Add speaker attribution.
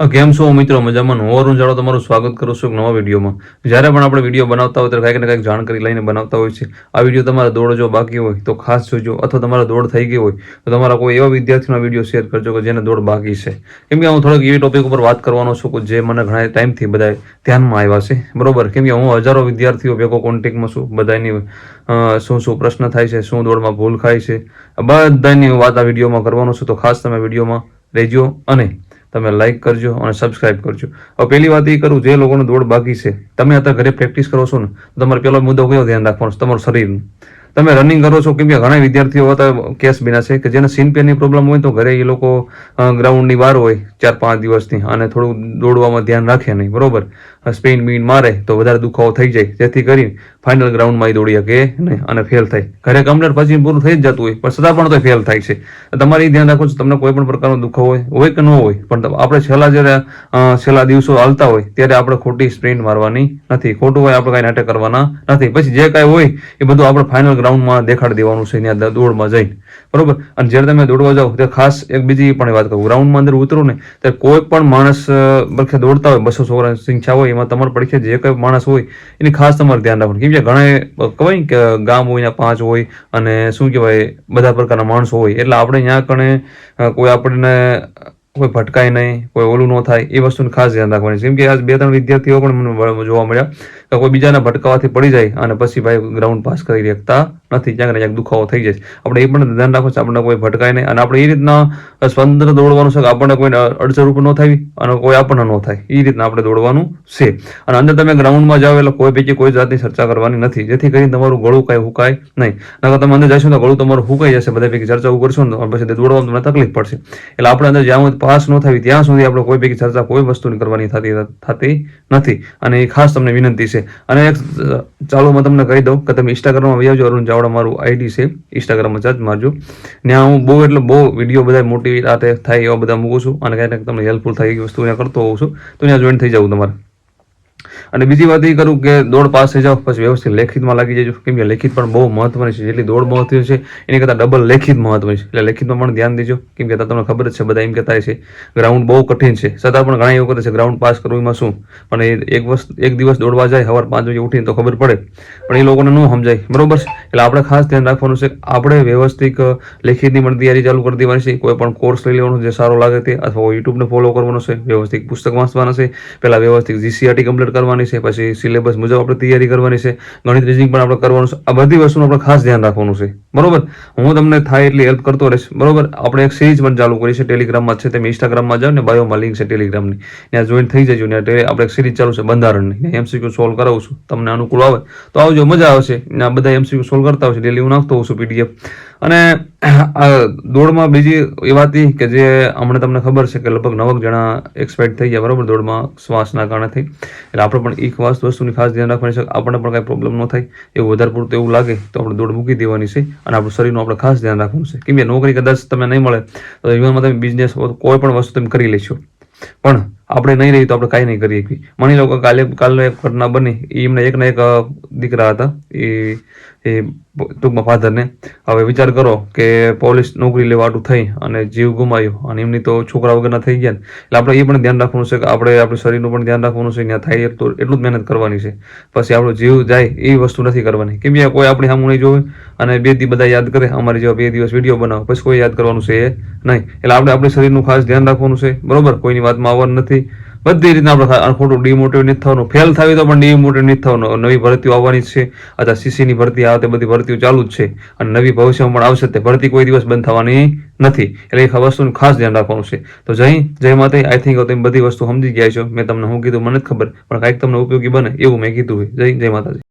Speaker 1: કેમ છો મિત્રો? મજામાં? હું અરુણ જાડો તમારું સ્વાગત કરું છું એક નવા વિડીયોમાં. જ્યારે પણ આપણે વિડીયો બનાવતા હોય ત્યારે કંઈક ને કંઈક જાણકારી લઈને બનાવતા હોય છે. આ વિડીયો તમારા દોડ જો બાકી હોય તો ખાસ જોજો, અથવા તમારા દોડ થઈ ગઈ હોય તો તમારા કોઈ એવા વિદ્યાર્થીનો વિડીયો શેર કરજો કે જેને દોડ બાકી છે. કેમ કે હું થોડીક એવી ટોપિક ઉપર વાત કરવાનો છું કે જે મને ઘણા ટાઈમથી બધા ધ્યાનમાં આવ્યા છે, બરોબર? કેમ કે હું હજારો વિદ્યાર્થીઓ ભેગો કોન્ટેક્ટમાં છું. બધાની શું શું પ્રશ્ન થાય છે, શું દોડમાં ભૂલ ખાય છે, બધાની વાત આ વિડીયોમાં કરવાનો છું. તો ખાસ તમે વિડીયોમાં રહેજો અને તમે લાઇક કરજો અને સબસ્ક્રાઇબ કરજો. હવે પહેલી વાત એ કરું, જે લોકોને દોડ બાકી છે, તમે અત્યારે ઘરે પ્રેક્ટિસ કરો છો ને, તો તમારે પહેલો મુદ્દો કયો ધ્યાન રાખવાનો છે? તમારું શરીરનું. તમે રનિંગ કરો છો, કેમ કે ઘણા વિદ્યાર્થીઓ હતા કેસ બિના છે કે જેને સીન પેનની પ્રોબ્લેમ હોય તો ઘરે એ લોકો ગ્રાઉન્ડની બહાર હોય 4-5 દિવસથી અને થોડું દોડવામાં ધ્યાન રાખે નહીં, બરોબર? સ્પિન બીન મારે તો વધારે દુખાવો થઈ જાય, જેથી કરી ફાઇનલ ગ્રાઉન્ડમાં એ દોડી શકે નહીં અને ફેલ થાય. ઘરે કમ્પ્લીટ પછી પૂરું થઈ જ જતું હોય, પણ છતાં પણ તો ફેલ થાય છે. તમારે એ ધ્યાન રાખવું છે, તમને કોઈ પણ પ્રકારનો દુખાવો હોય કે ન હોય, પણ આપણે છેલ્લા દિવસો હાલતા હોય ત્યારે આપણે ખોટી સ્પ્રિન્ટ મારવાની નથી. ખોટું હોય આપણે કાંઈ નાટક કરવાના નથી. પછી જે કાંઈ હોય એ બધું આપણે ફાઇનલ ગ્રાઉન્ડમાં દેખાડી દેવાનું છે, ત્યાં દોડમાં જઈને, બરોબર? અને જ્યારે તમે દોડવા જાઓ ત્યારે ખાસ એક બીજી પણ વાત કરું, ગ્રાઉન્ડમાં અંદર ઉતરો ને ત્યારે કોઈ પણ માણસ બરખે દોડતા હોય, 200 છોકરાની સંખ્યા હોય, એમાં તમારે પડખે જે કોઈ માણસ હોય એની ખાસ તમારે ધ્યાન રાખવાનું. કેમ કે ઘણા કહેવાય કે ગામ હોય ને 5 હોય અને શું કહેવાય બધા પ્રકારના માણસો હોય, એટલે આપણે ત્યાં કણે કોઈ આપણને કોઈ ભટકાય નહીં, કોઈ ઓલું ન થાય, એ વસ્તુને ખાસ ધ્યાન રાખવાની છે. કેમ કે આજ 2-3 વિદ્યાર્થીઓ પણ મને જોવા મળ્યા કે કોઈ બીજાના ભટકાવાથી પડી જાય અને પછી ભાઈ ગ્રાઉન્ડ પાસ કરી શકતા નથી, ક્યાંક ને ક્યાંક દુખાવો થઈ જાય. આપણે એ પણ ધ્યાન રાખવું છે, આપણને કોઈ ભટકાય નહીં અને આપણે એ રીતના સ્વતંત્ર દોડવાનું છે કે આપણને કોઈને અડચણ રૂપ ન થાય અને કોઈ આપણને ન થાય, એ રીતના આપણે દોડવાનું છે. અને અંદર તમે ગ્રાઉન્ડમાં જાઓ એટલે કોઈ પૈકી કોઈ જાતની ચર્ચા કરવાની નથી, જેથી કરીને તમારું ગળું કાંઈ હુકાય નહીં. નકર તમે અંદર જશો તો ગળું તમારું હુકાઈ જશે, બધા પૈકી ચર્ચા કરશો ને પછી દોડવામાં તમને તકલીફ પડશે. એટલે આપણે અંદર જ્યાં પાસ ન થાય ત્યાં સુધી આપણે કોઈ પૈકી ચર્ચા કોઈ વસ્તુની કરવાની થતી નથી. અને એ ખાસ તમને વિનંતી છે. અને એક ચાલુમાં તમને કહી દઉં કે તમે ઇન્સ્ટાગ્રામમાં આવી આવજો, અરુણ ચાવડા મારું આઈડી છે, ઇન્સ્ટાગ્રામમાં સર્ચ મારજો. ત્યાં હું બહુ વિડીયો બધા મોટિવેટ થાય એવા બધા મૂકું છું અને કંઈક તમને હેલ્પફુલ થાય એવી વસ્તુ ત્યાં કરતો હોઉં છું, તો ત્યાં જોઈન થઈ જાઉં તમારે. અને બીજી વાત એ કરું કે દોડ પાસ થઈ જાઓ પછી વ્યવસ્થિત લેખિતમાં લાગી જજો. કેમ કે લેખિત પણ બહુ મહત્વની છે. જેટલી દોડ મહત્વની છે એની કરતાં ડબલ લેખિત મહત્વની છે. એટલે લેખિતમાં પણ ધ્યાન દેજો. કેમ કે તમને ખબર જ છે, બધા એમ કહેતા છે ગ્રાઉન્ડ બહુ કઠિન છે, છતાં પણ ઘણા એવું કરે છે ગ્રાઉન્ડ પાસ કરવું એમાં શું. પણ એક દિવસ દોડવા જાય સવાર 5 વાગે ઉઠીને તો ખબર પડે, પણ એ લોકોને ન સમજાય, બરોબર? એટલે આપણે ખાસ ધ્યાન રાખવાનું છે. આપણે વ્યવસ્થિત લેખિતની પણ તૈયારી ચાલુ કરી દેવાની છે. કોઈ પણ કોર્સ લઈ લેવાનો જે સારો લાગે તે, અથવા યુટ્યુબને ફોલો કરવાનો છે, વ્યવસ્થિત પુસ્તક વાંચવાના છે, પહેલાં વ્યવસ્થિત GCRT કમ્પ્લીટ કરવાની છે, પછી સિલેબસ મુજબ આપણે તૈયારી કરવાની છે, ગણિત રીઝનિંગ પણ આપણે કરવાનું છે. આ બધી વસ્તુનું આપણે ખાસ ધ્યાન રાખવાનું છે, બરોબર? હું તમને થાય એટલી હેલ્પ કરતો રહીશ, બરોબર? આપણે એક સિરીઝ પણ ચાલુ કરી છે, ટેલિગ્રામમાં છે, તમે ઇન્સ્ટાગ્રામમાં જાઓ ને, બાયોમાં લિંક છે ટેલિગ્રામની, ત્યાં જોઈન થઈ જજો. ને આપણે એક સિરીઝ ચાલુ છે બંધારણની, MCQ સોલ્વ કરાવું છું. તમને અનુકૂળ આવે તો આવજો, મજા આવશે. બધા MCQ સોલ્વ કરતા હોય છે, ડેલી હું નાખતો હોઉં છું PDF. અને આ દોડમાં બીજી એ વાત એ કે જે હમણાં તમને ખબર છે કે લગભગ 9 જણા એક્સપાયર્ડ થઈ ગયા, બરાબર? દોડમાં શ્વાસના કારણે થઈ. એટલે આપણે પણ એક વસ્તુની ખાસ ધ્યાન રાખવાની છે, આપણને પણ કાંઈ પ્રોબ્લેમ ન થાય. એવું વધારે પૂરતું એવું લાગે તો આપણે દોડ મૂકી દેવાની છે અને આપણું શરીરનું આપણે ખાસ ધ્યાન રાખવાનું છે. કેમ કે નોકરી કદાચ તમે નહીં મળે તો જીવનમાં તમે બિઝનેસ કોઈ પણ વસ્તુ તમે કરી લેશો, પણ આપણે નહીં રહી તો આપણે કાંઈ નહીં કરી શકીએ. માની લો કે કાલે એક ઘટના બની, એમને એકના એક દીકરા હતા, એ ટૂંકમાં ફાધરને. હવે વિચાર કરો કે પોલીસ નોકરી લેવા આટું થઈ અને જીવ ગુમાવ્યો અને એમની તો છોકરા વગરના થઈ ગયા. એટલે આપણે એ પણ ધ્યાન રાખવાનું છે કે આપણે આપણા શરીરનું પણ ધ્યાન રાખવાનું છે. ત્યાં થાય તો એટલું જ મહેનત કરવાની છે, પછી આપણો જીવ જાય એ વસ્તુ નથી કરવાની. કેમ કે કોઈ આપણી સામું નહીં જોવે અને 2 દી બધા યાદ કરે, અમારી જેવા 2 દિવસ વિડીયો બનાવો, પછી કોઈ યાદ કરવાનું છે નહીં. એટલે આપણે આપણા શરીરનું ખાસ ધ્યાન રાખવાનું છે, બરોબર? કોઈની વાતમાં આવવાનું નથી. બધી રીતના આપણે ખોટું ડિમોટિવેટ નથી થવાનું. ફેલ થાય તો પણ ડિમોટિવેટ નથી થવાનું. નવી ભરતીઓ આવવાની જ છે, અથવા CCની ભરતી આવે, બધી ભરતીઓ ચાલુ જ છે અને નવી ભવિષ્યમાં પણ આવશે. તે ભરતી કોઈ દિવસ બંધ થવાની નથી. એટલે એ વસ્તુનું ખાસ ધ્યાન રાખવાનું છે. તો જય માતા. આઈ થિંક તમે બધી વસ્તુ સમજી ગયા છો. મેં તમને શું કીધું મને જ ખબર, પણ કાંઈક તમને ઉપયોગી બને એવું મેં કીધું હોય. જય માતાજી.